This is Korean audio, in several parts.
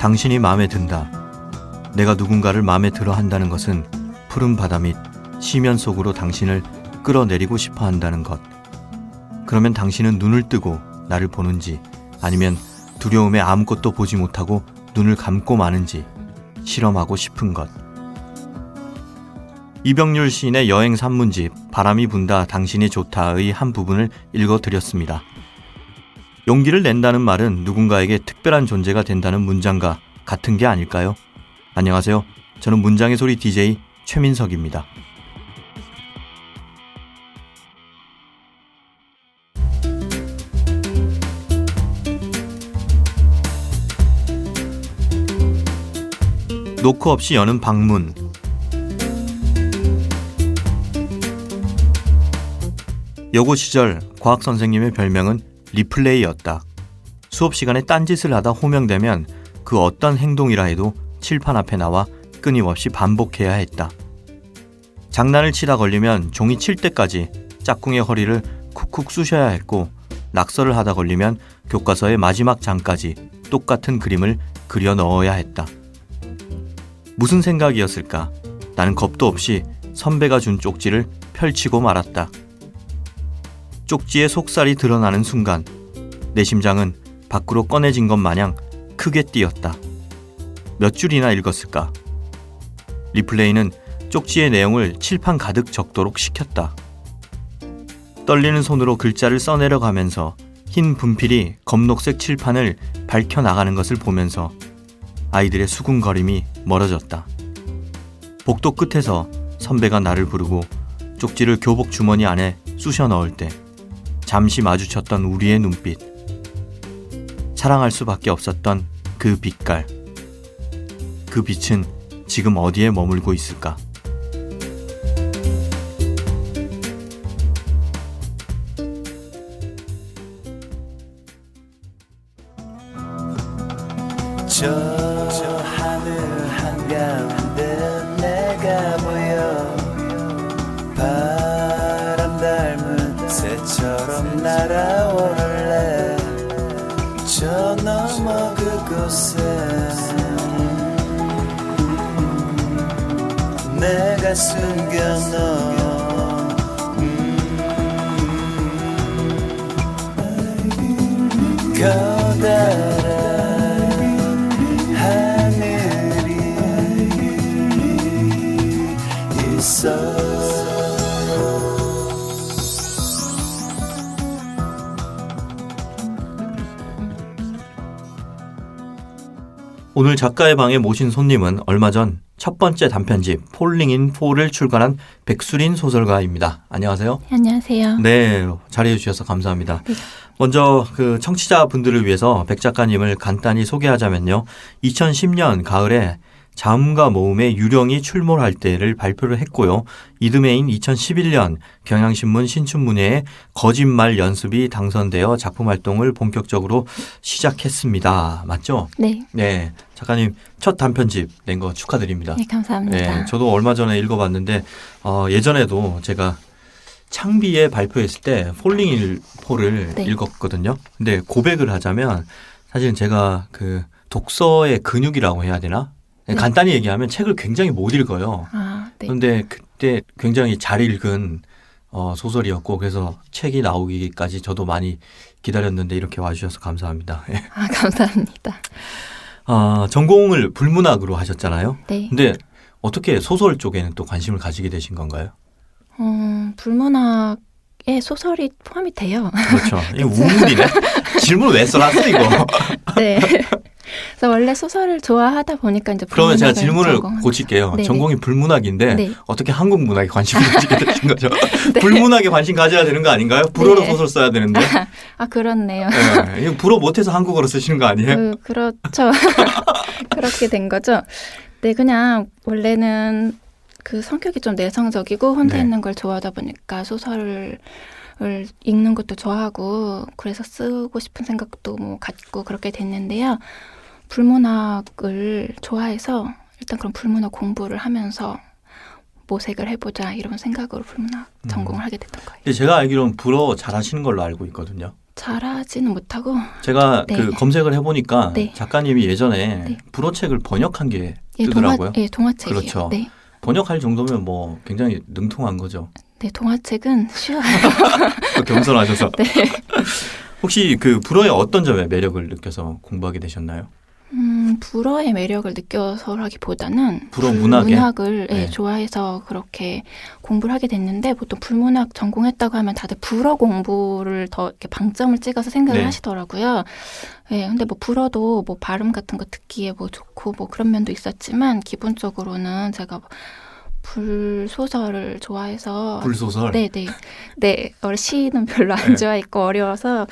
당신이 마음에 든다. 내가 누군가를 마음에 들어 한다는 것은 푸른 바다 및 시면 속으로 당신을 끌어내리고 싶어 한다는 것. 그러면 당신은 눈을 뜨고 나를 보는지 아니면 두려움에 아무것도 보지 못하고 눈을 감고 마는지 실험하고 싶은 것. 이병률 시인의 여행 산문집 바람이 분다 당신이 좋다의 한 부분을 읽어드렸습니다. 용기를 낸다는 말은 누군가에게 특별한 존재가 된다는 문장과 같은 게 아닐까요? 안녕하세요. 저는 문장의 소리 DJ 최민석입니다. 노크 없이 여는 방문. 여고 시절 과학 선생님의 별명은 리플레이였다. 수업 시간에 딴짓을 하다 호명되면 그 어떤 행동이라 해도 칠판 앞에 나와 끊임없이 반복해야 했다. 장난을 치다 걸리면 종이 칠 때까지 짝꿍의 허리를 쿡쿡 쑤셔야 했고, 낙서를 하다 걸리면 교과서의 마지막 장까지 똑같은 그림을 그려 넣어야 했다. 무슨 생각이었을까? 나는 겁도 없이 선배가 준 쪽지를 펼치고 말았다. 쪽지의 속살이 드러나는 순간 내 심장은 밖으로 꺼내진 것 마냥 크게 뛰었다. 몇 줄이나 읽었을까? 리플레이는 쪽지의 내용을 칠판 가득 적도록 시켰다. 떨리는 손으로 글자를 써내려가면서 흰 분필이 검록색 칠판을 밝혀나가는 것을 보면서 아이들의 수군거림이 멀어졌다. 복도 끝에서 선배가 나를 부르고 쪽지를 교복 주머니 안에 쑤셔 넣을 때 잠시 마주쳤던 우리의 눈빛. 사랑할 수밖에 없었던 그 빛깔. 그 빛은 지금 어디에 머물고 있을까? 저 하늘 한가운데 내가 보여 바람 닮은 새처럼 날아오를래 저 너머 그곳에 내가 숨겨놓은 커다란 하늘이 있어. 오늘 작가의 방에 모신 손님은 얼마 전 첫 번째 단편집 폴링 인 폴을 출간한 백수린 소설가입니다. 안녕하세요. 안녕하세요. 네, 자리해 주셔서 감사합니다. 네. 먼저 그 청취자분들을 위해서 백 작가님을 간단히 소개하자면요. 2010년 가을에 자음과 모음의 유령이 출몰할 때를 발표를 했고요. 이듬해인 2011년 경향신문 신춘문예에 거짓말 연습이 당선되어 작품 활동을 본격적으로 시작했습니다. 맞죠? 네. 네, 작가님 첫 단편집 낸 거 축하드립니다. 네, 감사합니다. 네, 저도 얼마 전에 읽어봤는데 예전에도 제가 창비에 발표했을 때 폴링 폴을 네. 읽었거든요. 근데 고백을 하자면 사실은 제가 그 독서의 근육이라고 해야 되나? 네. 간단히 얘기하면 책을 굉장히 못 읽어요. 아, 네. 그런데 그때 굉장히 잘 읽은 소설이었고 그래서 책이 나오기까지 저도 많이 기다렸는데 이렇게 와주셔서 감사합니다. 아, 감사합니다. 전공을 불문학으로 하셨잖아요. 네. 근데 어떻게 소설 쪽에는 또 관심을 가지게 되신 건가요? 불문학에 소설이 포함이 돼요. 그렇죠. 이거 우물이네. 질문 왜 써놨어 이거? 네. 그래서 원래 소설을 좋아하다 보니까 이제 그러면 제가 불문학을 질문을 전공한 고칠게요. 네네. 전공이 불문학인데 네. 어떻게 한국 문학에 관심을 가지게 되신 거죠? 네. 불문학에 관심 가져야 되는 거 아닌가요? 불어로 네. 소설 써야 되는데. 아, 그렇네요. 네. 이거 불어 못해서 한국어로 쓰시는 거 아니에요? 그렇죠. 그렇게 된 거죠. 네, 그냥 원래는 그 성격이 좀 내성적이고 혼자 네. 있는 걸 좋아하다 보니까 소설을 읽는 것도 좋아하고 그래서 쓰고 싶은 생각도 뭐 갖고 그렇게 됐는데요. 불문학을 좋아해서 일단 그럼 불문학 공부를 하면서 모색을 해보자 이런 생각으로 불문학 전공을 하게 됐던 거예요. 근데 제가 알기로는 불어 잘하시는 걸로 알고 있거든요. 잘하지는 못하고 제가 네. 그 검색을 해보니까 네. 작가님이 예전에 네. 불어책을 번역한 게 예, 뜨더라고요. 동화책이에요. 그렇죠. 네. 번역할 정도면 뭐 굉장히 능통한 거죠. 네, 동화책은 쉬워요. 겸손하셔서. 네. 혹시 그 불어의 어떤 점에 매력을 느껴서 공부하게 되셨나요? 불어의 매력을 느껴서라기보다는 불어 문학에? 문학을 네. 좋아해서 그렇게 공부를 하게 됐는데 보통 불문학 전공했다고 하면 다들 불어 공부를 더 이렇게 방점을 찍어서 생각을 네. 하시더라고요. 네, 근데 뭐 불어도 뭐 발음 같은 거 듣기에 뭐 좋고 뭐 그런 면도 있었지만 기본적으로는 제가 불소설을 좋아해서 불소설? 네, 시는 별로 안 네. 좋아했고 어려워서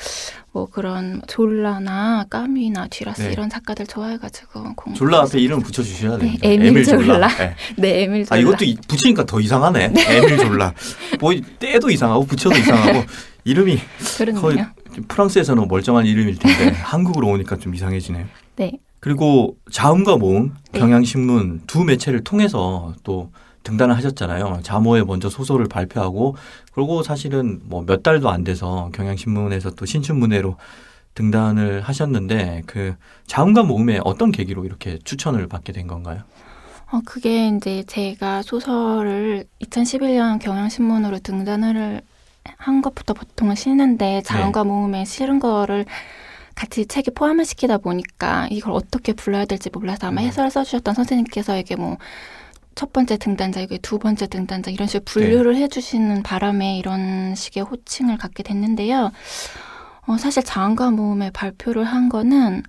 뭐 그런 졸라나 까미나 뒤라스 네. 이런 작가들 좋아해가지고 공부. 졸라 앞에 이름 붙여주셔야 네, 됩니다. 에밀 졸라. 네. 네, 에밀 졸라. 아 이것도 붙이니까 더 이상하네. 에밀 졸라. 뭐 때도 이상하고 붙여도 이상하고 이름이 거의 그러네요. 프랑스에서는 멀쩡한 이름일 텐데 한국으로 오니까 좀 이상해지네요. 네, 그리고 자음과 모음, 네. 경향신문 두 매체를 통해서 또 등단을 하셨잖아요. 자모에 먼저 소설을 발표하고 그리고 사실은 뭐 몇 달도 안 돼서 경향신문에서 또 신춘문예로 등단을 하셨는데 그 자음과 모음에 어떤 계기로 이렇게 추천을 받게 된 건가요? 그게 이제 제가 소설을 2011년 경향신문으로 등단을 한 것부터 보통은 실는데 자음과 모음에 실은 거를 같이 책에 포함을 시키다 보니까 이걸 어떻게 불러야 될지 몰라서 아마 해설을 써주셨던 선생님께서 이게 뭐 첫 번째 등단자, 이게 두 번째 등단자 이런 식으로 분류를 해주시는 바람에 이런 식의 호칭을 갖게 됐는데요. 사실 자음과 모음에 발표를 한 거는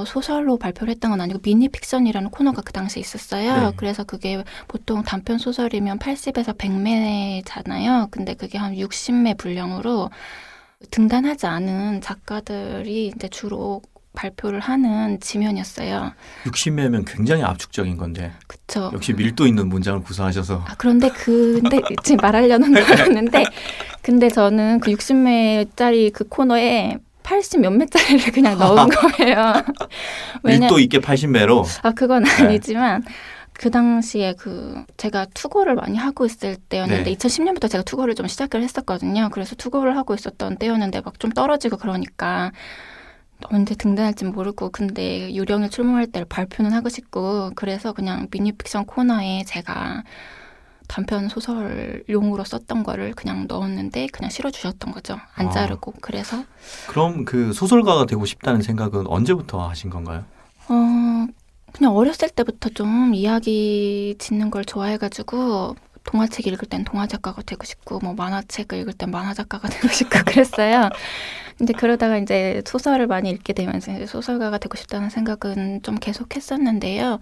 소설로 발표를 했던 건 아니고 미니픽션이라는 코너가 그 당시에 있었어요. 네. 그래서 그게 보통 단편 소설이면 80에서 100매잖아요. 근데 그게 한 60매 분량으로 등단하지 않은 작가들이 이제 주로 발표를 하는 지면이었어요. 60매면 굉장히 압축적인 건데 그쵸. 역시 밀도 있는 문장을 구사하셔서 그런데 지금 말하려는 거였는데 근데 저는 그 60매짜리 그 코너에 80 몇매짜리를 그냥 넣은 거예요. 밀도 있게 80매로 그건 아니지만 그 당시에 제가 투고를 많이 하고 있을 때였는데 네. 2010년부터 제가 투고를 좀 시작을 했었거든요. 그래서 투고를 하고 있었던 때였는데 막 좀 떨어지고 그러니까 언제 등단할지 모르고 근데 유령에 출몰할 때를 발표는 하고 싶고 그래서 그냥 미니픽션 코너에 제가 단편 소설용으로 썼던 거를 그냥 넣었는데 그냥 실어주셨던 거죠. 안 자르고. 그래서 그럼 그 소설가가 되고 싶다는 생각은 언제부터 하신 건가요? 그냥 어렸을 때부터 좀 이야기 짓는 걸 좋아해가지고 동화책 읽을 땐 동화 작가가 되고 싶고 뭐 만화책을 읽을 땐 만화 작가가 되고 싶고 그랬어요. 근데 그러다가 이제 소설을 많이 읽게 되면서 이제 소설가가 되고 싶다는 생각은 좀 계속 했었는데요.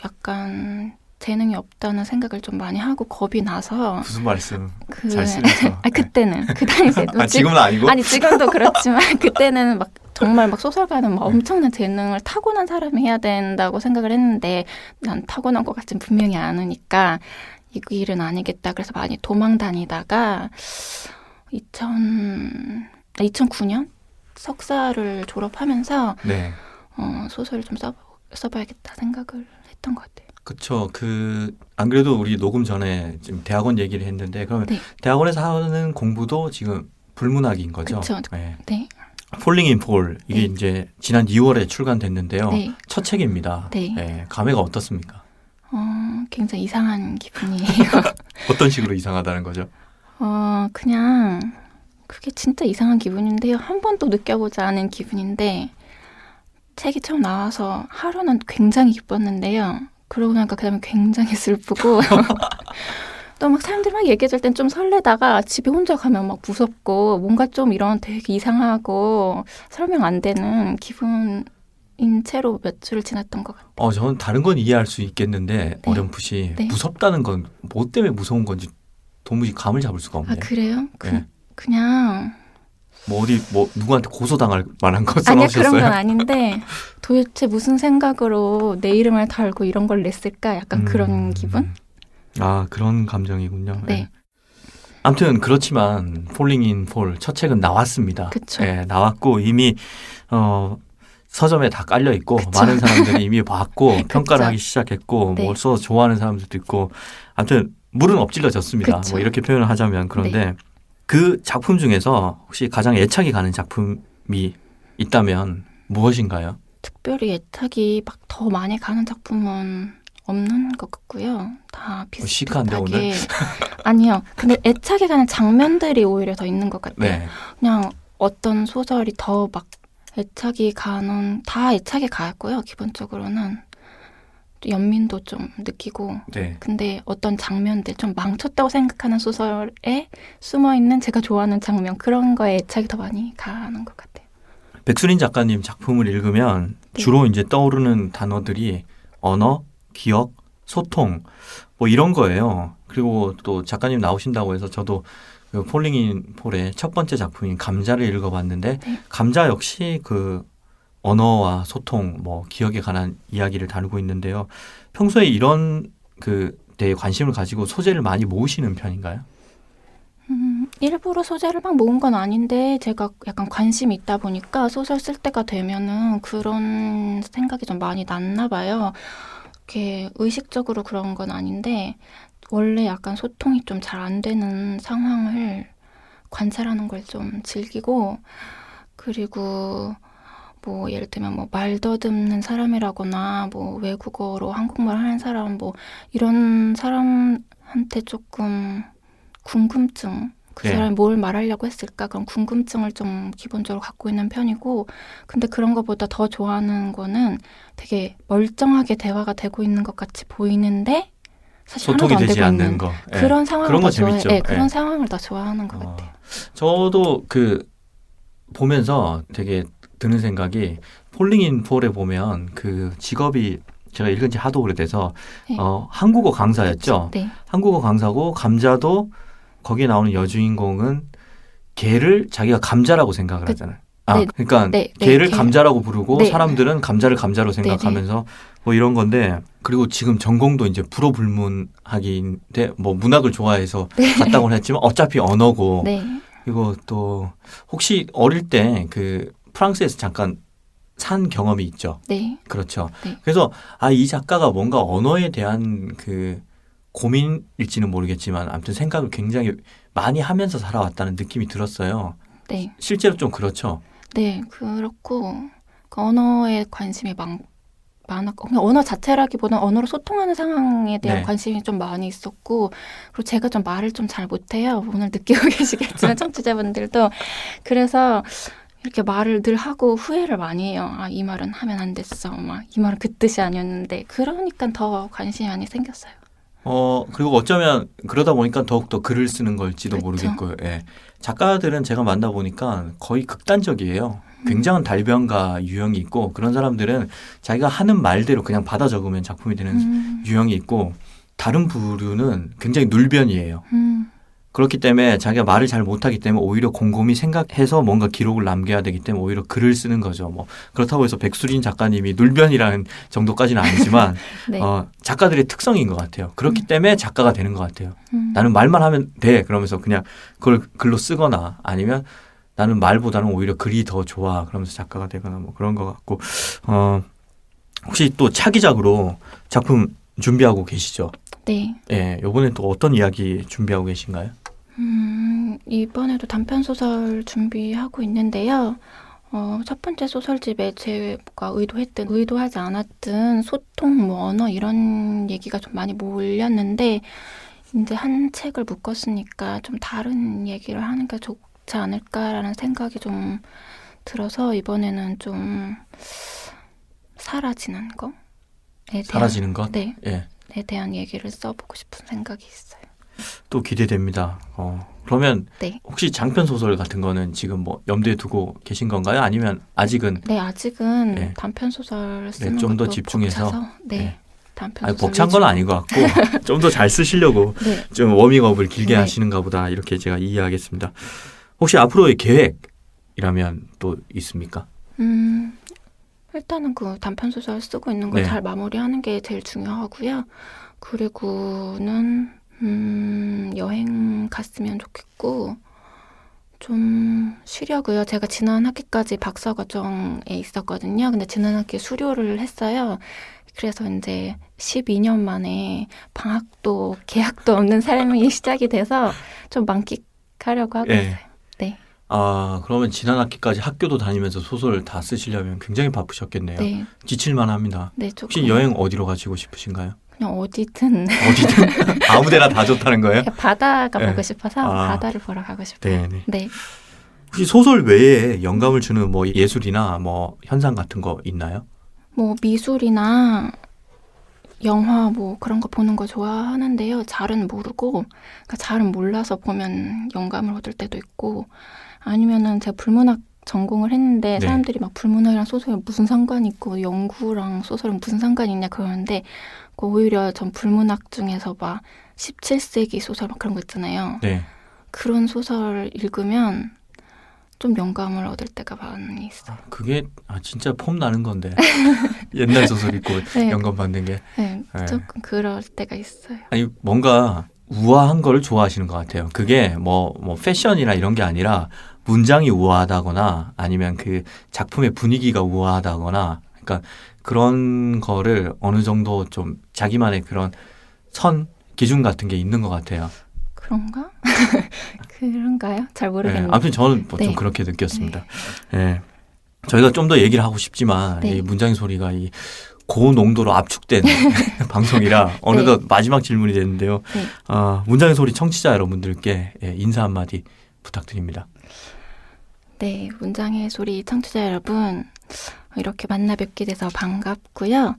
약간 재능이 없다는 생각을 좀 많이 하고 겁이 나서 무슨 말씀? 잘 쓰면서. 그때는 그 당시에 지금은 아니고? 아니 지금도 그렇지만 그때는 막 정말 막 소설가는 막 엄청난 재능을 타고난 사람이 해야 된다고 생각을 했는데 난 타고난 것 같진 분명히 않으니까 이 일은 아니겠다. 그래서 많이 도망 다니다가 2009년 석사를 졸업하면서 네. 소설을 좀 써봐야겠다 생각을 했던 것 같아요. 그렇죠. 안 그래도 우리 녹음 전에 지금 대학원 얘기를 했는데 그러면 네. 대학원에서 하는 공부도 지금 불문학인 거죠? 그쵸. 네. 네. 폴링 인 폴 이게 네. 이제 지난 2월에 출간됐는데요. 네. 첫 책입니다. 네. 네. 감회가 어떻습니까? 굉장히 이상한 기분이에요. 어떤 식으로 이상하다는 거죠? 그냥 그게 진짜 이상한 기분인데요. 한 번도 느껴보지 않은 기분인데 책이 처음 나와서 하루는 굉장히 기뻤는데요. 그러고 나니까 그 다음에 굉장히 슬프고 또 막 사람들이 막 얘기해줄 땐 좀 설레다가 집에 혼자 가면 막 무섭고 뭔가 좀 이런 되게 이상하고 설명 안 되는 기분인 채로 몇 주를 지났던 것 같아요. 저는 다른 건 이해할 수 있겠는데 네. 어렴풋이 네. 무섭다는 건 뭐 때문에 무서운 건지 도무지 감을 잡을 수가 없네요. 그래요? 네. 그냥 뭐 누구한테 고소당할 만한 거 아니야 써놓으셨어요? 그런 건 아닌데 도대체 무슨 생각으로 내 이름을 달고 이런 걸 냈을까? 약간 그런 기분? 그런 감정이군요. 네. 아무튼 그렇지만 폴링 인 폴 첫 책은 나왔습니다. 그쵸. 네, 나왔고 이미 서점에 다 깔려 있고 그쵸. 많은 사람들이 이미 봤고 평가를 그쵸. 하기 시작했고 네. 벌써 좋아하는 사람들도 있고 아무튼 물은 엎질러졌습니다. 그쵸. 뭐 이렇게 표현을 하자면 그런데 그 작품 중에서 혹시 가장 애착이 가는 작품이 있다면 무엇인가요? 특별히 애착이 막 더 많이 가는 작품은 없는 것 같고요. 다 시크한데, 비슷비슷하게. 아니요. 근데 애착이 가는 장면들이 오히려 더 있는 것 같아요. 네. 그냥 어떤 소설이 더 막 애착이 가는, 다 애착이 가고요. 기본적으로는. 연민도 좀 느끼고. 네. 근데 어떤 장면들, 좀 망쳤다고 생각하는 소설에 숨어있는 제가 좋아하는 장면, 그런 거에 애착이 더 많이 가는 것 같아요. 백수린 작가님 작품을 읽으면 네. 주로 이제 떠오르는 단어들이 언어, 기억, 소통 뭐 이런 거예요. 그리고 또 작가님 나오신다고 해서 저도 그 폴링 폴의 첫 번째 작품인 감자를 읽어봤는데 네. 감자 역시 그 언어와 소통, 뭐 기억에 관한 이야기를 다루고 있는데요. 평소에 이런 그 데에 관심을 가지고 소재를 많이 모으시는 편인가요? 일부러 소재를 막 모은 건 아닌데 제가 약간 관심이 있다 보니까 소설 쓸 때가 되면은 그런 생각이 좀 많이 났나 봐요. 이렇게 의식적으로 그런 건 아닌데 원래 약간 소통이 좀 잘 안 되는 상황을 관찰하는 걸 좀 즐기고 그리고 뭐 예를 들면 뭐 말 더듬는 사람이라거나 뭐 외국어로 한국말 하는 사람 뭐 이런 사람한테 조금 궁금증 그 네. 사람이 뭘 말하려고 했을까 그런 궁금증을 좀 기본적으로 갖고 있는 편이고 근데 그런 것보다 더 좋아하는 거는 되게 멀쩡하게 대화가 되고 있는 것 같이 보이는데 사실 소통이 하나도 안 되지 되고 않는 있는 거. 예. 그런 상황을 그런 거 더 좋아해. 재밌죠. 네, 그런 예. 상황을 더 좋아하는 것 같아요. 저도 그 보면서 되게 드는 생각이 폴링 인 폴에 보면 그 직업이 제가 읽은 지 하도 오래돼서 네. 한국어 강사였죠. 네, 한국어 강사고 감자도 거기에 나오는 여주인공은 개를 자기가 감자라고 생각을 하잖아요. 네, 그러니까 네, 개를 개. 감자라고 부르고 네. 사람들은 감자를 감자로 생각하면서 뭐 이런 건데 그리고 지금 전공도 이제 불허불문학인데 뭐 문학을 좋아해서 갔다고는 했지만 어차피 언어고 네. 그리고 또 혹시 어릴 때 그 프랑스에서 잠깐 산 경험이 있죠. 네. 그렇죠. 네. 그래서 이 작가가 뭔가 언어에 대한 그 고민일지는 모르겠지만 아무튼 생각을 굉장히 많이 하면서 살아왔다는 느낌이 들었어요. 네. 실제로 좀 그렇죠. 네, 그렇고 그 언어에 관심이 많았고 그냥 언어 자체라기보다는 언어로 소통하는 상황에 대한 네. 관심이 좀 많이 있었고 그리고 제가 좀 말을 좀 잘 못해요. 오늘 느끼고 계시겠지만 청취자분들도 그래서 이렇게 말을 늘 하고 후회를 많이 해요. 이 말은 하면 안 됐어. 막 이 말은 그 뜻이 아니었는데 그러니까 더 관심이 많이 생겼어요. 그리고 어쩌면 그러다 보니까 더욱더 글을 쓰는 걸지도 그렇죠. 모르겠고요. 예. 작가들은 제가 만나보니까 거의 극단적이에요. 굉장한 달변가 유형이 있고 그런 사람들은 자기가 하는 말대로 그냥 받아 적으면 작품이 되는 유형이 있고 다른 부류는 굉장히 눌변이에요. 그렇기 때문에 자기가 말을 잘 못하기 때문에 오히려 곰곰이 생각해서 뭔가 기록을 남겨야 되기 때문에 오히려 글을 쓰는 거죠. 뭐 그렇다고 해서 백수린 작가님이 눌변이라는 정도까지는 아니지만 네. 작가들의 특성인 것 같아요. 그렇기 때문에 작가가 되는 것 같아요. 음. 나는 말만 하면 돼. 그러면서 그냥 그걸 글로 쓰거나 아니면 나는 말보다는 오히려 글이 더 좋아. 그러면서 작가가 되거나 뭐 그런 것 같고 혹시 또 차기작으로 작품 준비하고 계시죠? 네. 예, 이번엔 또 어떤 이야기 준비하고 계신가요? 이번에도 단편소설 준비하고 있는데요. 첫 번째 소설집에 제가 의도하지 않았던 소통, 뭐 언어 이런 얘기가 좀 많이 몰렸는데 이제 한 책을 묶었으니까 좀 다른 얘기를 하는 게 좋지 않을까라는 생각이 좀 들어서 이번에는 좀 사라지는 거에 대한 사라지는 것? 네. 예. 에 대한 얘기를 써보고 싶은 생각이 있어요. 또 기대됩니다. 그러면 네. 혹시 장편 소설 같은 거는 지금 뭐 염두에 두고 계신 건가요? 아니면 아직은 네, 아직은 네. 단편 소설 쓰는 좀 더 것도 집중해서? 벅차서 네, 네. 단편 소설 벅찬 건 아닌 것 같고 좀 더 잘 쓰시려고 네, 좀 워밍업을 길게 네. 하시는가 보다 이렇게 제가 이해하겠습니다. 혹시 앞으로의 계획이라면 또 있습니까? 일단은 그 단편 소설 쓰고 있는 걸 네. 잘 마무리하는 게 제일 중요하고요. 그리고는 여행 갔으면 좋겠고 좀 쉬려고요. 제가 지난 학기까지 박사 과정에 있었거든요. 근데 지난 학기에 수료를 했어요. 그래서 이제 12년 만에 방학도 계약도 없는 삶이 시작이 돼서 좀 하려고 하고 예. 있어요. 네. 아, 그러면 지난 학기까지 학교도 다니면서 소설 다 쓰시려면 굉장히 바쁘셨겠네요. 네. 지칠만 합니다. 네, 조금. 혹시 여행 어디로 가시고 싶으신가요? 그냥 어디든 어디든 아무데나 다 좋다는 거예요? 바다가 네. 보고 싶어서 아. 바다를 보러 가고 싶어요. 네. 네. 혹시 소설 외에 영감을 주는 뭐 예술이나 뭐 현상 같은 거 있나요? 뭐 미술이나 영화 뭐 그런 거 보는 거 좋아하는데요. 잘은 모르고, 그러니까 잘은 몰라서 보면 영감을 얻을 때도 있고, 아니면은 제가 불문학 전공을 했는데 네. 사람들이 막 불문학이랑 소설이 무슨 상관이 있고 연구랑 소설은 무슨 상관이 있냐 그러는데, 그 오히려 전 불문학 중에서 막 17세기 소설 막 그런 거 있잖아요. 네. 그런 소설 읽으면 좀 영감을 얻을 때가 많이 있어요. 그게 진짜 폼 나는 건데 옛날 소설 읽고 네. 영감 받는 게 네, 네. 조금 그럴 때가 있어요. 아니 뭔가 우아한 걸 좋아하시는 것 같아요. 그게 뭐 패션이나 이런 게 아니라 문장이 우아하다거나 아니면 그 작품의 분위기가 우아하다거나 그러니까 그런 거를 어느 정도 좀 자기만의 그런 선 기준 같은 게 있는 것 같아요. 그런가? 그런가요? 잘 네, 모르겠는데. 아무튼 저는 뭐 좀 네. 그렇게 느꼈습니다. 네. 저희가 좀 더 얘기를 하고 싶지만 네. 이 문장의 소리가 이 고농도로 압축된 방송이라 어느덧 마지막 질문이 됐는데요. 네. 문장의 소리 청취자 여러분들께 인사 한마디 부탁드립니다. 네, 문장의 소리 청취자 여러분, 이렇게 만나 뵙게 돼서 반갑고요.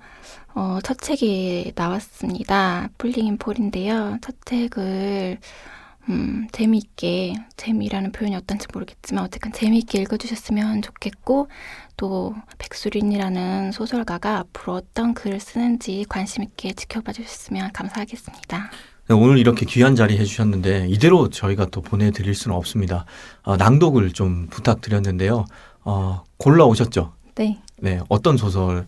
첫 책이 나왔습니다. 풀링 인 폴인데요. 첫 책을 재미있게, 재미라는 표현이 어떤지 모르겠지만 어쨌든 재미있게 읽어주셨으면 좋겠고, 또 백수린이라는 소설가가 앞으로 어떤 글을 쓰는지 관심 있게 지켜봐 주셨으면 감사하겠습니다. 네, 오늘 이렇게 귀한 자리 해주셨는데 이대로 저희가 또 보내드릴 수는 없습니다. 낭독을 좀 부탁드렸는데요. 골라오셨죠? 네. 네, 어떤 소설?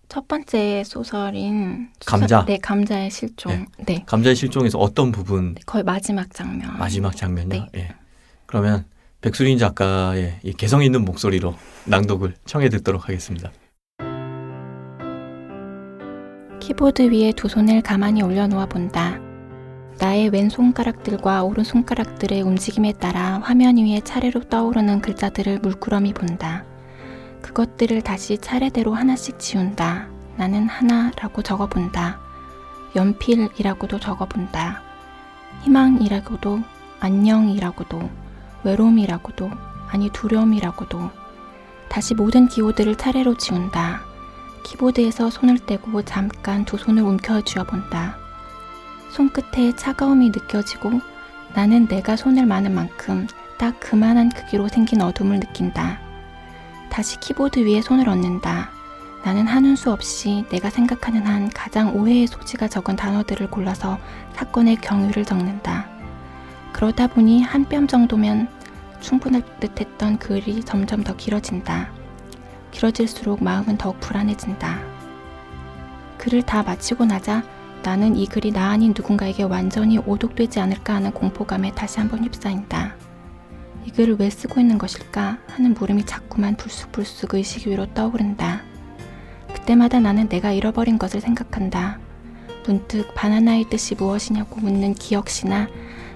첫 번째 소설인 감자? 네, 감자의 실종. 네. 네. 감자의 실종에서 어떤 부분? 거의 마지막 장면. 마지막 장면이요? 네. 예. 그러면 백수린 작가의 이 개성 있는 목소리로 낭독을 청해 듣도록 하겠습니다. 키보드 위에 두 손을 가만히 올려놓아 본다. 나의 왼손가락들과 오른손가락들의 움직임에 따라 화면 위에 차례로 떠오르는 글자들을 물끄러미 본다. 그것들을 다시 차례대로 하나씩 지운다. 나는 하나라고 적어본다. 연필이라고도 적어본다. 희망이라고도, 안녕이라고도, 외로움이라고도, 아니 두려움이라고도. 다시 모든 기호들을 차례로 지운다. 키보드에서 손을 떼고 잠깐 두 손을 움켜쥐어 본다. 손끝에 차가움이 느껴지고 나는 내가 손을 마는 만큼 딱 그만한 크기로 생긴 어둠을 느낀다. 다시 키보드 위에 손을 얹는다. 나는 하는 수 없이 내가 생각하는 한 가장 오해의 소지가 적은 단어들을 골라서 사건의 경위를 적는다. 그러다 보니 한 뼘 정도면 충분할 듯했던 글이 점점 더 길어진다. 길어질수록 마음은 더욱 불안해진다. 글을 다 마치고 나자 나는 이 글이 나 아닌 누군가에게 완전히 오독되지 않을까 하는 공포감에 다시 한번 휩싸인다. 이 글을 왜 쓰고 있는 것일까 하는 물음이 자꾸만 불쑥불쑥 의식 위로 떠오른다. 그때마다 나는 내가 잃어버린 것을 생각한다. 문득 바나나의 뜻이 무엇이냐고 묻는 기억시나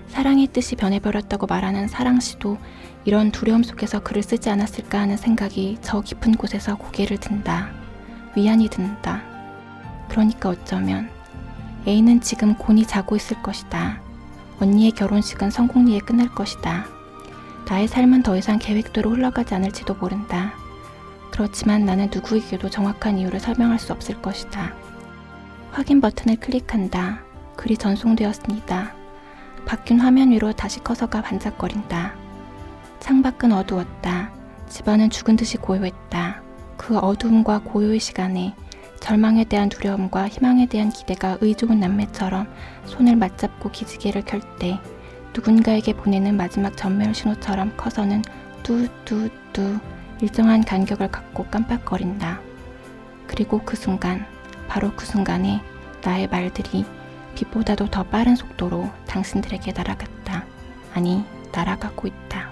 사랑의 뜻이 변해버렸다고 말하는 사랑시도 이런 두려움 속에서 글을 쓰지 않았을까 하는 생각이 저 깊은 곳에서 고개를 든다. 위안이 든다. 그러니까 어쩌면 A는 지금 곤히 자고 있을 것이다. 언니의 결혼식은 성공리에 끝날 것이다. 나의 삶은 더 이상 계획대로 흘러가지 않을지도 모른다. 그렇지만 나는 누구에게도 정확한 이유를 설명할 수 없을 것이다. 확인 버튼을 클릭한다. 글이 전송되었습니다. 바뀐 화면 위로 다시 커서가 반짝거린다. 창밖은 어두웠다. 집안은 죽은 듯이 고요했다. 그 어두움과 고요의 시간에 절망에 대한 두려움과 희망에 대한 기대가 의좋은 남매처럼 손을 맞잡고 기지개를 켤 때 누군가에게 보내는 마지막 전멸 신호처럼 커서는 뚜뚜뚜 일정한 간격을 갖고 깜빡거린다. 그리고 그 순간, 바로 그 순간에 나의 말들이 빛보다도 더 빠른 속도로 당신들에게 날아갔다. 아니, 날아가고 있다.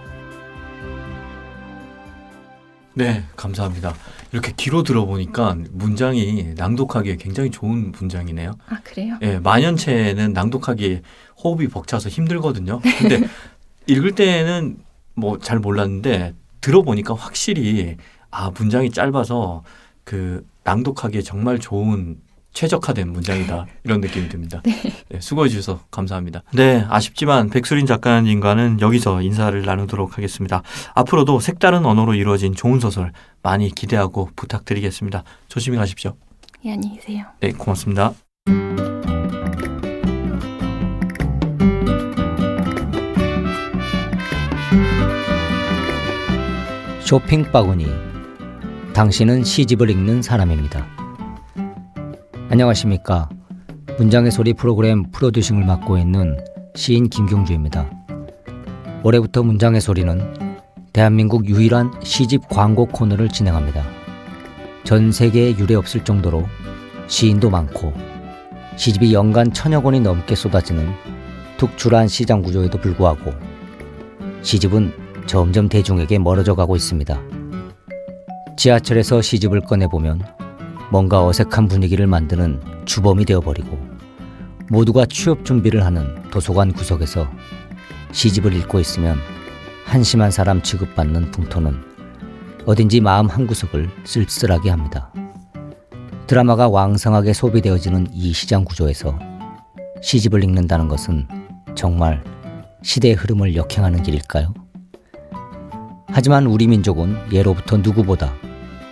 네, 감사합니다. 이렇게 귀로 들어보니까 문장이 낭독하기에 굉장히 좋은 문장이네요. 아, 그래요? 예, 만연체는 낭독하기에 호흡이 벅차서 힘들거든요. 근데 읽을 때는 뭐 잘 몰랐는데 들어보니까 확실히 문장이 짧아서 그 낭독하기에 정말 좋은 최적화된 문장이다 이런 느낌이 듭니다. 네. 네, 수고해 주셔서 감사합니다. 네, 아쉽지만 백수린 작가님과는 여기서 인사를 나누도록 하겠습니다. 앞으로도 색다른 언어로 이루어진 좋은 소설 많이 기대하고 부탁드리겠습니다. 조심히 가십시오. 예, 안녕히 계세요. 네, 고맙습니다. 쇼핑 바구니. 당신은 시집을 읽는 사람입니다. 안녕하십니까. 문장의 소리 프로그램 프로듀싱을 맡고 있는 시인 김경주입니다. 올해부터 문장의 소리는 대한민국 유일한 시집 광고 코너를 진행합니다. 전 세계에 유례 없을 정도로 시인도 많고 시집이 연간 1000여 권이 넘게 쏟아지는 특출한 시장 구조에도 불구하고 시집은 점점 대중에게 멀어져 가고 있습니다. 지하철에서 시집을 꺼내보면 뭔가 어색한 분위기를 만드는 주범이 되어버리고 모두가 취업 준비를 하는 도서관 구석에서 시집을 읽고 있으면 한심한 사람 취급받는 풍토는 어딘지 마음 한구석을 쓸쓸하게 합니다. 드라마가 왕성하게 소비되어지는 이 시장 구조에서 시집을 읽는다는 것은 정말 시대의 흐름을 역행하는 길일까요? 하지만 우리 민족은 예로부터 누구보다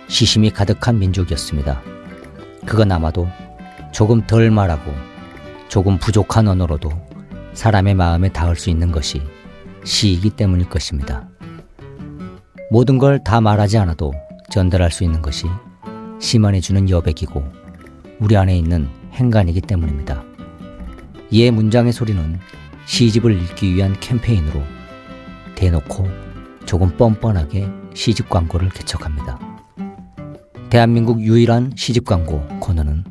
시심이 가득한 민족이었습니다. 그건 아마도 조금 덜 말하고 조금 부족한 언어로도 사람의 마음에 닿을 수 있는 것이 시이기 때문일 것입니다. 모든 걸 다 말하지 않아도 전달할 수 있는 것이 시만이 주는 여백이고 우리 안에 있는 행간이기 때문입니다. 이에 문장의 소리는 시집을 읽기 위한 캠페인으로 대놓고 조금 뻔뻔하게 시집 광고를 개척합니다. 대한민국 유일한 시집 광고 코너는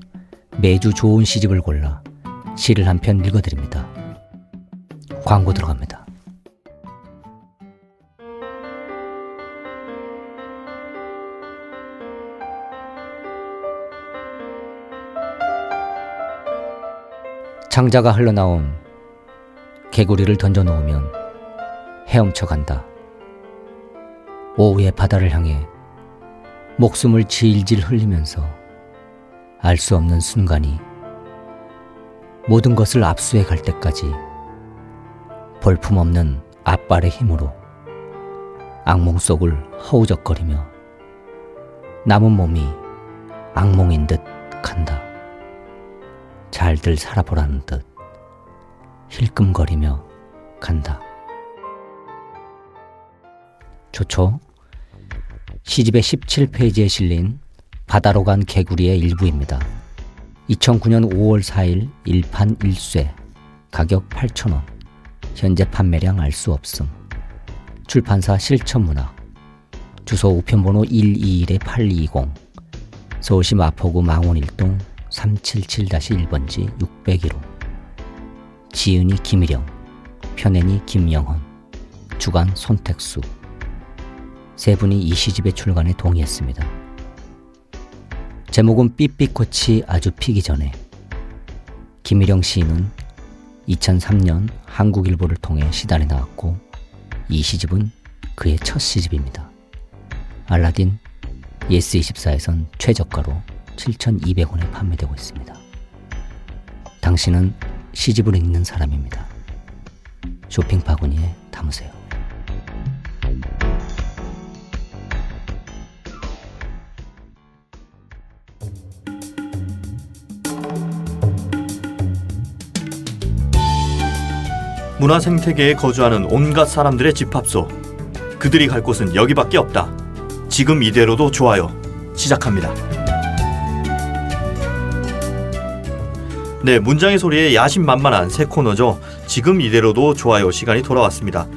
매주 좋은 시집을 골라 시를 한 편 읽어드립니다. 광고 들어갑니다. 창자가 흘러나온 개구리를 던져놓으면 헤엄쳐간다. 오후의 바다를 향해 목숨을 질질 흘리면서 알 수 없는 순간이 모든 것을 압수해 갈 때까지 볼품없는 앞발의 힘으로 악몽 속을 허우적거리며 남은 몸이 악몽인 듯 간다. 잘들 살아보라는 듯 힐끔거리며 간다. 좋죠? 시집의 17페이지에 실린 바다로 간 개구리의 일부입니다. 2009년 5월 4일 1판 1쇄, 가격 8,000원, 현재 판매량 알 수 없음, 출판사 실천문학, 주소 우편번호 121-8220, 서울시 마포구 망원일동 377-1번지 601호, 지은이 김일영, 편애니 김영헌, 주간 손택수, 세 분이 이 시집의 출간에 동의했습니다. 제목은 삐삐꽃이 아주 피기 전에. 김일영 시인은 2003년 한국일보를 통해 시단에 나왔고 이 시집은 그의 첫 시집입니다. 알라딘 예스24에선 최저가로 7,200원에 판매되고 있습니다. 당신은 시집을 읽는 사람입니다. 쇼핑 바구니에 담으세요. 문화 생태계에 거주하는 온갖 사람들의 집합소. 그들이 갈 곳은 여기밖에 없다. 지금 이대로도 좋아요. 시작합니다. 네, 문장의 소리에 야심만만한 새 코너죠. 지금 이대로도 좋아요 시간이 돌아왔습니다.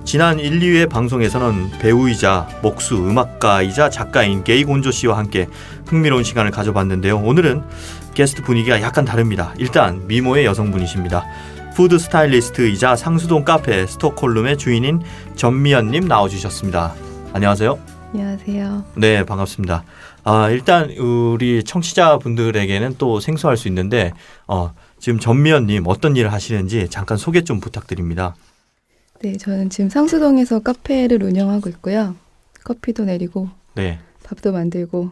지난 1, 2회 방송에서는 배우이자 목수, 음악가이자 작가인 게이 곤조 씨와 함께 흥미로운 시간을 가져봤는데요. 오늘은 게스트 분위기가 약간 다릅니다. 일단 미모의 여성분이십니다. 푸드 스타일리스트이자 상수동 카페 스톡홀름의 주인인 전미연님 나와주셨습니다. 안녕하세요. 안녕하세요. 네, 반갑습니다. 일단 우리 청취자분들에게는 또 생소할 수 있는데 지금 전미연님 어떤 일을 하시는지 잠깐 소개 좀 부탁드립니다. 네, 저는 지금 상수동에서 카페를 운영하고 있고요. 커피도 내리고 네, 밥도 만들고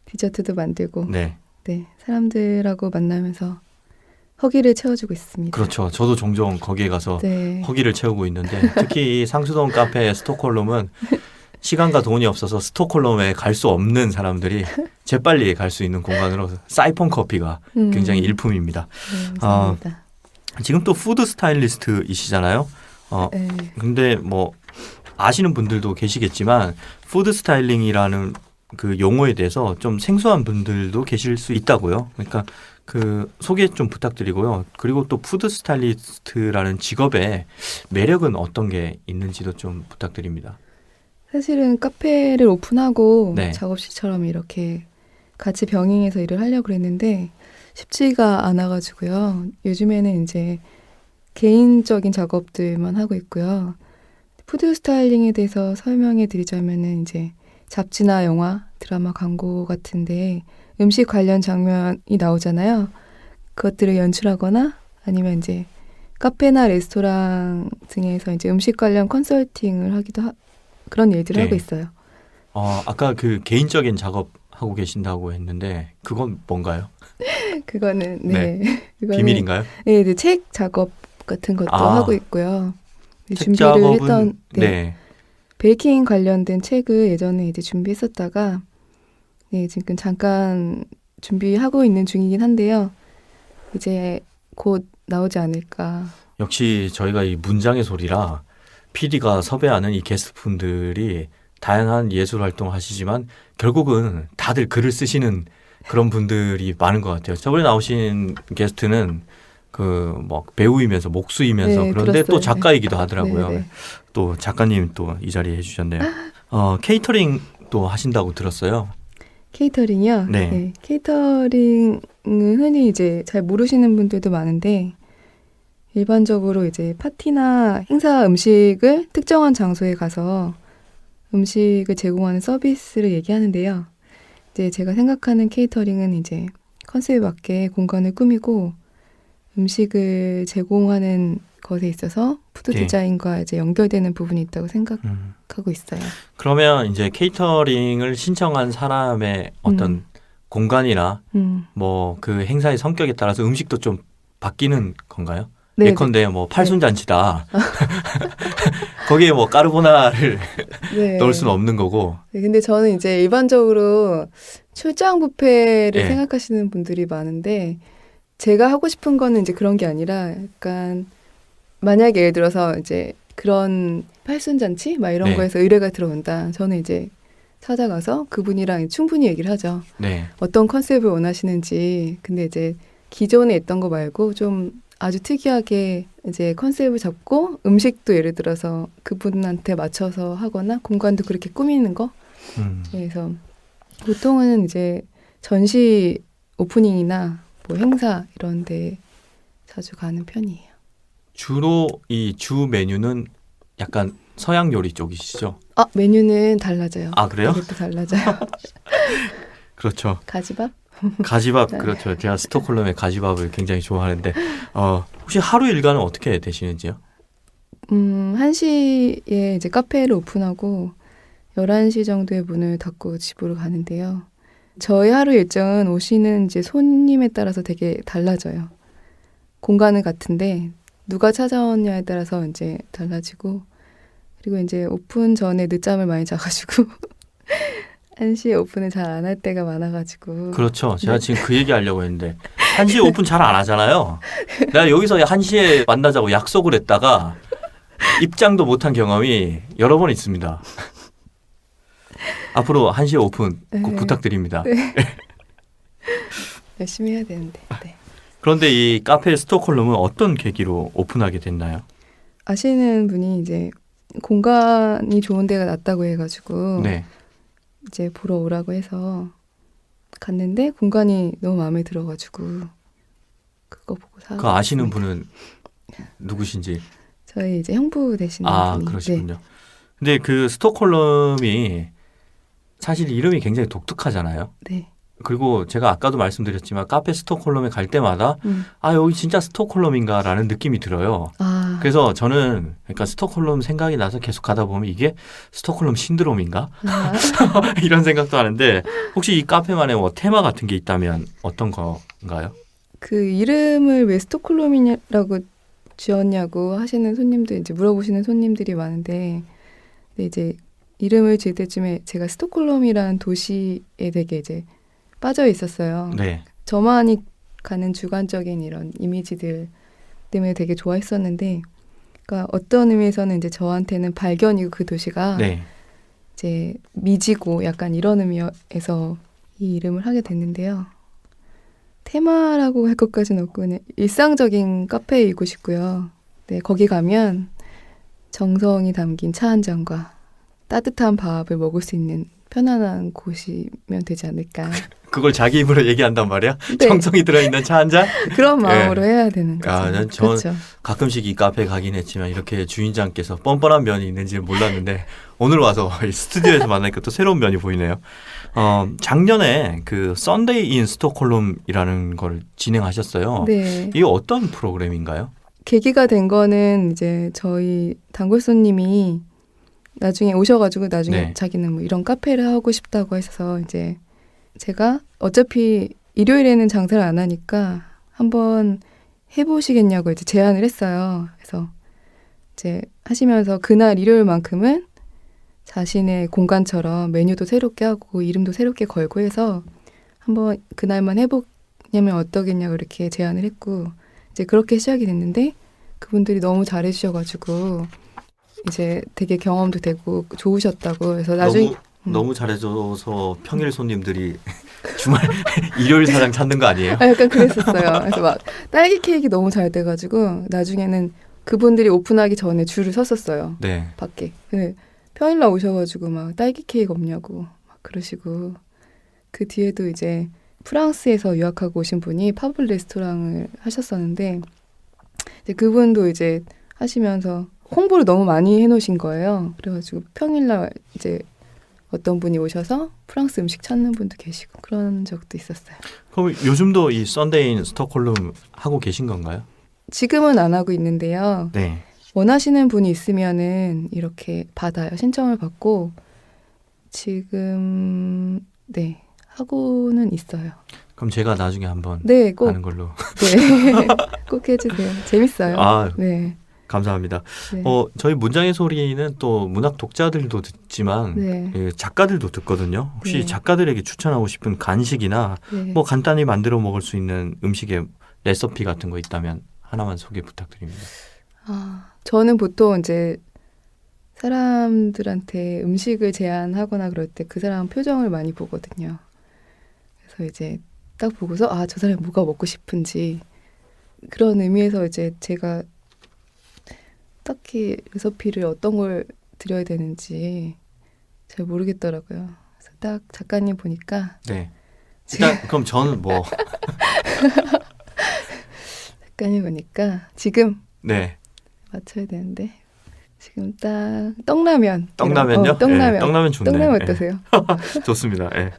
디저트도 만들고 네, 네, 사람들하고 만나면서 허기를 채워주고 있습니다. 그렇죠. 저도 종종 거기에 가서 네. 허기를 채우고 있는데 특히 이 상수동 카페 스톡홀름은 시간과 돈이 없어서 스톡홀름에 갈 수 없는 사람들이 재빨리 갈 수 있는 공간으로 사이폰 커피가 굉장히 일품입니다. 네, 감사합니다. 지금 또 푸드 스타일리스트이시잖아요. 네. 근데 뭐 아시는 분들도 계시겠지만 푸드 스타일링이라는 그 용어에 대해서 좀 생소한 분들도 계실 수 있다고요. 그러니까 그 소개 좀 부탁드리고요. 그리고 또 푸드 스타일리스트라는 직업의 매력은 어떤 게 있는지도 좀 부탁드립니다. 사실은 카페를 오픈하고 네. 작업실처럼 이렇게 같이 병행해서 일을 하려고 그랬는데 쉽지가 않아가지고요. 요즘에는 이제 개인적인 작업들만 하고 있고요. 푸드 스타일링에 대해서 설명해 드리자면은 이제 잡지나 영화, 드라마, 광고 같은데 음식 관련 장면이 나오잖아요. 그것들을 연출하거나 아니면 이제 카페나 레스토랑 등에서 이제 음식 관련 컨설팅을 하기도 그런 일들을 네. 하고 있어요. 아까 그 개인적인 작업 하고 계신다고 했는데 그건 뭔가요? 그거는 네. 그거는 비밀인가요? 네, 네, 책 작업 같은 것도 하고 있고요. 네, 책 준비를 작업은 했던 네. 베이킹 관련된 책을 예전에 이제 준비했었다가 네, 지금 잠깐 준비하고 있는 중이긴 한데요. 이제 곧 나오지 않을까. 역시 저희가 이 문장의 소리라 PD가 섭외하는 이 게스트분들이 다양한 예술 활동을 하시지만 결국은 다들 글을 쓰시는 그런 분들이 많은 것 같아요. 저번에 나오신 게스트는 그 뭐 배우이면서 목수이면서 네, 그런데 들었어요. 또 작가이기도 하더라고요. 네, 네. 또 작가님 또 이 자리에 해주셨네요. 케이터링도 하신다고 들었어요. 케이터링이요? 네. 케이터링은 흔히 이제 잘 모르시는 분들도 많은데 일반적으로 이제 파티나 행사 음식을 특정한 장소에 가서 음식을 제공하는 서비스를 얘기하는데요. 이제 제가 생각하는 케이터링은 이제 컨셉에 맞게 공간을 꾸미고 음식을 제공하는 것에 있어서 푸드 네. 디자인과 이제 연결되는 부분이 있다고 생각하고 있어요. 그러면 이제 케이터링을 신청한 사람의 어떤 공간이나 뭐 그 행사의 성격에 따라서 음식도 좀 바뀌는 건가요? 네, 예컨대 뭐 팔순잔치다. 거기에 뭐 까르보나라를 네. 넣을 수는 없는 거고. 네, 근데 저는 이제 일반적으로 출장 뷔페를 네. 생각하시는 분들이 많은데 제가 하고 싶은 거는 이제 그런 게 아니라 약간 만약에 예를 들어서 이제 그런 팔순잔치 막 이런 네. 거에서 의뢰가 들어온다. 저는 이제 찾아가서 그분이랑 충분히 얘기를 하죠. 네. 어떤 컨셉을 원하시는지. 근데 이제 기존에 있던 거 말고 좀 아주 특이하게 이제 컨셉을 잡고 음식도 예를 들어서 그분한테 맞춰서 하거나 공간도 그렇게 꾸미는 거. 그래서 보통은 이제 전시 오프닝이나 뭐 행사 이런 데 자주 가는 편이에요. 주로 이 주 메뉴는 약간 서양 요리 쪽이시죠? 메뉴는 달라져요. 아, 그래요? 그것도 달라져요. 그렇죠. 가지밥? 가지밥 그렇죠. 제가 스톡홀름의 가지밥을 굉장히 좋아하는데 혹시 하루 일과는 어떻게 되시는지요? 1시에 이제 카페를 오픈하고 11시 정도에 문을 닫고 집으로 가는데요. 저희 하루 일정은 오시는 이제 손님에 따라서 되게 달라져요. 공간은 같은데 누가 찾아오냐에 따라서 이제 달라지고 그리고 이제 오픈 전에 늦잠을 많이 자가지고 1시에 오픈을 잘 안 할 때가 많아가지고 그렇죠. 제가 지금 그 얘기 하려고 했는데 1시에 오픈 잘 안 하잖아요. 내가 여기서 1시에 만나자고 약속을 했다가 입장도 못한 경험이 여러 번 있습니다. 앞으로 1시에 오픈 꼭 네. 부탁드립니다. 네. 열심히 해야 되는데. 네. 그런데 이 카페 스톡홀름은 어떤 계기로 오픈하게 됐나요? 아시는 분이 이제 공간이 좋은 데가 낫다고 해가지고 네. 이제 보러 오라고 해서 갔는데 공간이 너무 마음에 들어가지고 그거 보고 사. 그 아시는 분은 누구신지? 저희 이제 형부 되시는 아, 분이. 그러시군요. 근데 그 스톡홀름이 사실 이름이 굉장히 독특하잖아요. 네. 그리고 제가 아까도 말씀드렸지만 카페 스톡홀름에 갈 때마다 아 여기 진짜 스톡홀름인가라는 느낌이 들어요. 아, 그래서 저는 그러니까 스톡홀름 생각이 나서 계속 가다 보면 이게 스톡홀름 신드롬인가 아, 이런 생각도 하는데 혹시 이 카페만의 뭐 테마 같은 게 있다면 어떤 건가요? 그 이름을 왜 스톡홀름이라고 지었냐고 하시는 손님들 이제 물어보시는 손님들이 많은데 근데 이제 이름을 지을 때쯤에 제가 스톡홀름이라는 도시에 되게 이제 빠져 있었어요. 네, 저만이 가는 주관적인 이런 이미지들 때문에 되게 좋아했었는데, 그러니까 어떤 의미에서는 이제 저한테는 발견이고 그 도시가 네, 이제 미지고 약간 이런 의미에서 이 이름을 하게 됐는데요. 테마라고 할 것까지는 없고 그냥 일상적인 카페이고 싶고요. 네, 거기 가면 정성이 담긴 차 한 잔과 따뜻한 밥을 먹을 수 있는 편안한 곳이면 되지 않을까. 그걸 자기 입으로 얘기한단 말이야? 네. 정성이 들어있는 차 한 잔? 그런 마음으로 해야 되는 거죠. 아, 전 그렇죠. 가끔씩 이 카페 가긴 했지만 이렇게 주인장께서 뻔뻔한 면이 있는지 몰랐는데 오늘 와서 이 스튜디오에서 만나니까 또 새로운 면이 보이네요. 작년에 그 썬데이 인 스톡홀름이라는 걸 진행하셨어요. 네. 이게 어떤 프로그램인가요? 계기가 된 거는 이제 저희 단골 손님이 나중에 오셔가지고 나중에 네. 자기는 뭐 이런 카페를 하고 싶다고 해서 이제 제가 어차피 일요일에는 장사를 안 하니까 한번 해보시겠냐고 이제 제안을 했어요. 그래서 이제 하시면서 그날 일요일만큼은 자신의 공간처럼 메뉴도 새롭게 하고 이름도 새롭게 걸고 해서 한번 그날만 해보냐면 어떠겠냐고 이렇게 제안을 했고 이제 그렇게 시작이 됐는데 그분들이 너무 잘해주셔가지고 이제 되게 경험도 되고 좋으셨다고 해서 나중에 너무 잘해줘서 평일 손님들이 주말 일요일 사장 찾는 거 아니에요? 약간 그랬었어요. 그래서 막 딸기 케이크 너무 잘 돼가지고 나중에는 그분들이 오픈하기 전에 줄을 섰었어요. 네. 밖에. 근데 평일날 오셔가지고 막 딸기 케이크 없냐고 막 그러시고 그 뒤에도 이제 프랑스에서 유학하고 오신 분이 팝을 레스토랑을 하셨었는데 이제 그분도 이제 하시면서 홍보를 너무 많이 해놓으신 거예요. 그래가지고 평일날 이제 어떤 분이 오셔서 프랑스 음식 찾는 분도 계시고 그런 적도 있었어요. 그럼 요즘도 이 썬데이 인 스톡홀름 하고 계신 건가요? 지금은 안 하고 있는데요. 네. 원하시는 분이 있으면은 이렇게 받아요. 신청을 받고 지금 네 하고는 있어요. 그럼 제가 나중에 한번 네, 꼭 하는 걸로. 네, 꼭 해주세요. 재밌어요. 아, 네, 감사합니다. 네, 저희 문장의 소리는 또 문학 독자들도 듣지만 네, 예, 작가들도 듣거든요. 혹시 네. 작가들에게 추천하고 싶은 간식이나 네. 뭐 간단히 만들어 먹을 수 있는 음식의 레시피 같은 거 있다면 하나만 소개 부탁드립니다. 저는 보통 이제 사람들한테 음식을 제안하거나 그럴 때 그 사람 표정을 많이 보거든요. 그래서 이제 딱 보고서 저 사람이 뭐가 먹고 싶은지 그런 의미에서 이제 제가 딱히 레시피를 어떤 걸 드려야 되는지 잘 모르겠더라고요. 그래서 딱 작가님 보니까 네. 일단 그럼 저는 뭐 작가님 보니까 지금 네. 맞춰야 되는데 지금 딱 떡라면 떡라면요? 떡라면 예, 떡라면 좋네. 떡라면 예. 어떠세요? 좋습니다. 예.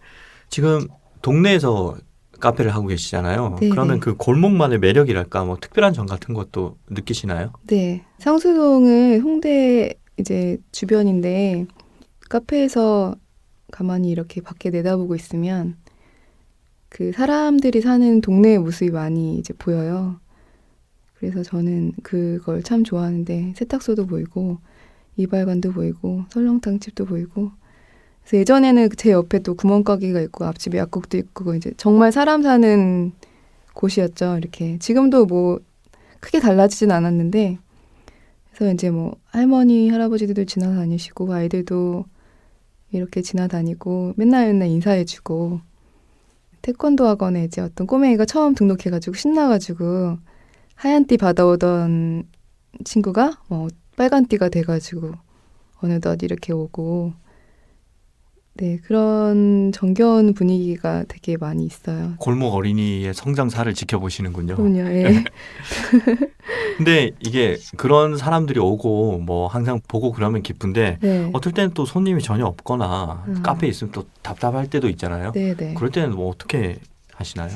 지금 동네에서 카페를 하고 계시잖아요. 네네. 그러면 그 골목만의 매력이랄까 뭐 특별한 점 같은 것도 느끼시나요? 네, 상수동은 홍대 이제 주변인데 카페에서 가만히 이렇게 밖에 내다보고 있으면 그 사람들이 사는 동네의 모습이 많이 이제 보여요. 그래서 저는 그걸 참 좋아하는데 세탁소도 보이고 이발관도 보이고 설렁탕집도 보이고 그래서 예전에는 제 옆에 또 구멍가게가 있고 앞집에 약국도 있고 이제 정말 사람 사는 곳이었죠. 이렇게 지금도 뭐 크게 달라지진 않았는데 그래서 이제 뭐 할머니 할아버지들도 지나다니시고 아이들도 이렇게 지나다니고 맨날 인사해주고 태권도 학원에 이제 어떤 꼬맹이가 처음 등록해가지고 신나가지고 하얀 띠 받아오던 친구가 뭐 빨간 띠가 돼가지고 어느덧 이렇게 오고 네, 그런 정겨운 분위기가 되게 많이 있어요. 골목 어린이의 성장사를 지켜보시는군요. 그럼요. 예. 근데 이게 그런 사람들이 오고 뭐 항상 보고 그러면 기쁜데 네. 어떨 때는 또 손님이 전혀 없거나 음. 카페에 있으면 또 답답할 때도 있잖아요. 네, 네. 그럴 때는 뭐 어떻게 하시나요?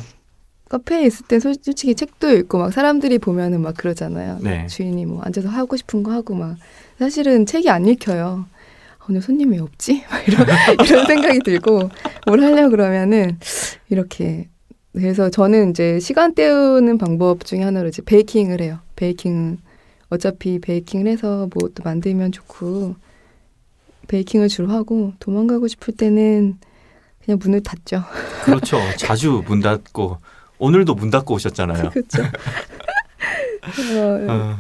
카페에 있을 때 솔직히 책도 읽고 막 사람들이 보면은 막 그러잖아요. 네. 주인이 뭐 앉아서 하고 싶은 거 하고 막 사실은 책이 안 읽혀요. 오늘 손님이 없지? 막 이런 생각이 들고 뭘 하려고 그러면은 이렇게 그래서 저는 이제 시간 때우는 방법 중에 하나로 이제 베이킹을 해요. 베이킹 어차피 베이킹을 해서 뭐 또 만들면 좋고 베이킹을 주로 하고 도망가고 싶을 때는 그냥 문을 닫죠. 그렇죠. 자주 문 닫고 오늘도 문 닫고 오셨잖아요. 그렇죠.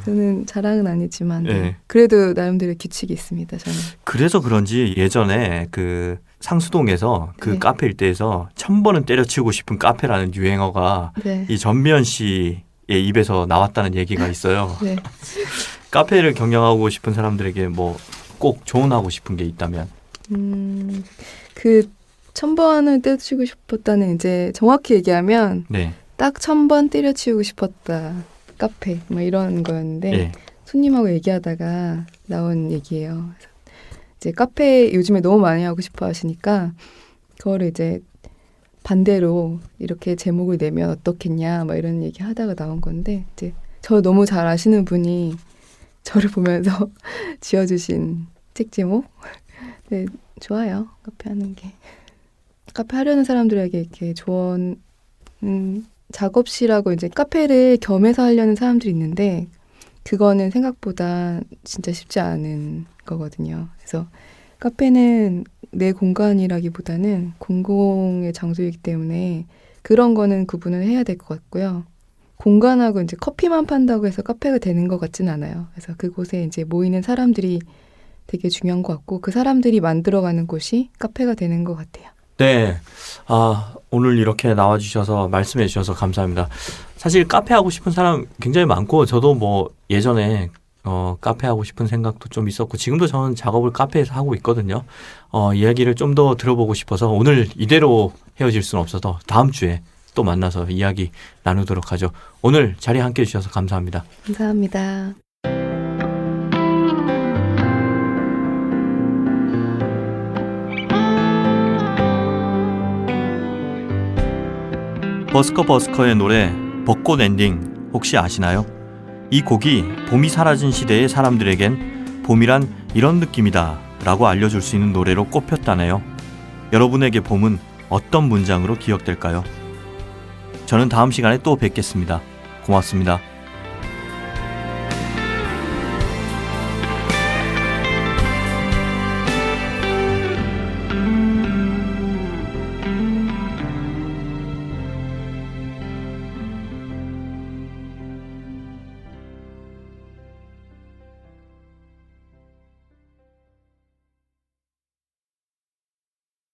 저는 자랑은 아니지만 네. 그래도 나름대로 규칙이 있습니다. 저는. 그래서 그런지 예전에 그 상수동에서 그 네. 카페 일대에서 1000번은 때려치우고 싶은 카페라는 유행어가 네. 이 전미연 씨의 입에서 나왔다는 얘기가 있어요. 네. 카페를 경영하고 싶은 사람들에게 뭐 꼭 조언하고 싶은 게 있다면 그 1000번을 때려치우고 싶었다는 이제 정확히 얘기하면 네. 딱 1000번 때려치우고 싶었다. 카페 뭐 이런 거였는데 예. 손님하고 얘기하다가 나온 얘기예요. 그래서 이제 카페 요즘에 너무 많이 하고 싶어 하시니까 그거를 이제 반대로 이렇게 제목을 내면 어떻겠냐 막 이런 얘기 하다가 나온 건데 이제 저 너무 잘 아시는 분이 저를 보면서 지어주신 책 제목 네, 좋아요. 카페 하는 게 카페 하려는 사람들에게 이렇게 조언 작업실하고 이제 카페를 겸해서 하려는 사람들이 있는데 그거는 생각보다 진짜 쉽지 않은 거거든요. 그래서 카페는 내 공간이라기보다는 공공의 장소이기 때문에 그런 거는 구분을 해야 될 것 같고요. 공간하고 이제 커피만 판다고 해서 카페가 되는 것 같진 않아요. 그래서 그곳에 이제 모이는 사람들이 되게 중요한 것 같고 그 사람들이 만들어가는 곳이 카페가 되는 것 같아요. 네. 오늘 이렇게 나와주셔서 말씀해 주셔서 감사합니다. 사실 카페 하고 싶은 사람 굉장히 많고 저도 뭐 예전에 카페 하고 싶은 생각도 좀 있었고 지금도 저는 작업을 카페에서 하고 있거든요. 이야기를 좀 더 들어보고 싶어서 오늘 이대로 헤어질 수는 없어서 다음 주에 또 만나서 이야기 나누도록 하죠. 오늘 자리에 함께 해주셔서 감사합니다. 감사합니다. 버스커의 노래 벚꽃 엔딩 혹시 아시나요? 이 곡이 봄이 사라진 시대의 사람들에겐 봄이란 이런 느낌이다 라고 알려줄 수 있는 노래로 꼽혔다네요. 여러분에게 봄은 어떤 문장으로 기억될까요? 저는 다음 시간에 또 뵙겠습니다. 고맙습니다.